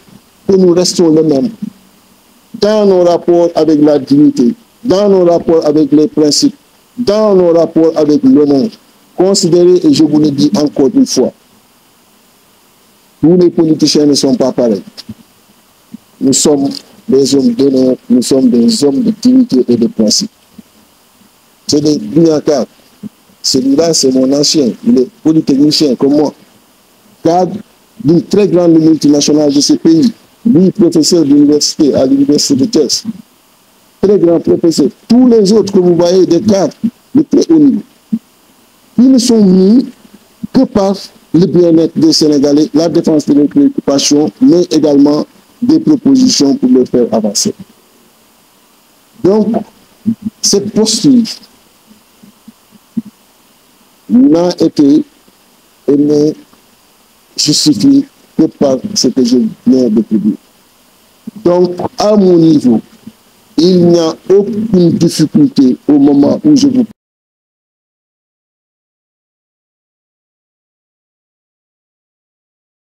que nous restons les mêmes dans nos rapports avec la dignité, dans nos rapports avec les principes, dans nos rapports avec l'honneur. Considérez, et je vous le dis encore une fois, tous les politiciens ne sont pas pareils. Nous sommes des hommes d'honneur, nous sommes des hommes de dignité et de principe. C'est des Bouillacard. Celui-là, c'est mon ancien, il est polytechnicien comme moi, cadre d'une très grande multinationale de ce pays. Lui, professeur d'université à l'université de Thiès. Très grand professeur. Tous les autres que vous voyez, des cadres de très haut niveau, ils ne sont mis que par le bien-être des Sénégalais, la défense de leurs préoccupations, mais également des propositions pour les faire avancer. Donc, cette posture n'a été et n'est justifiée que par ce que je viens de publier. Donc, à mon niveau, il n'y a aucune difficulté au moment où je vous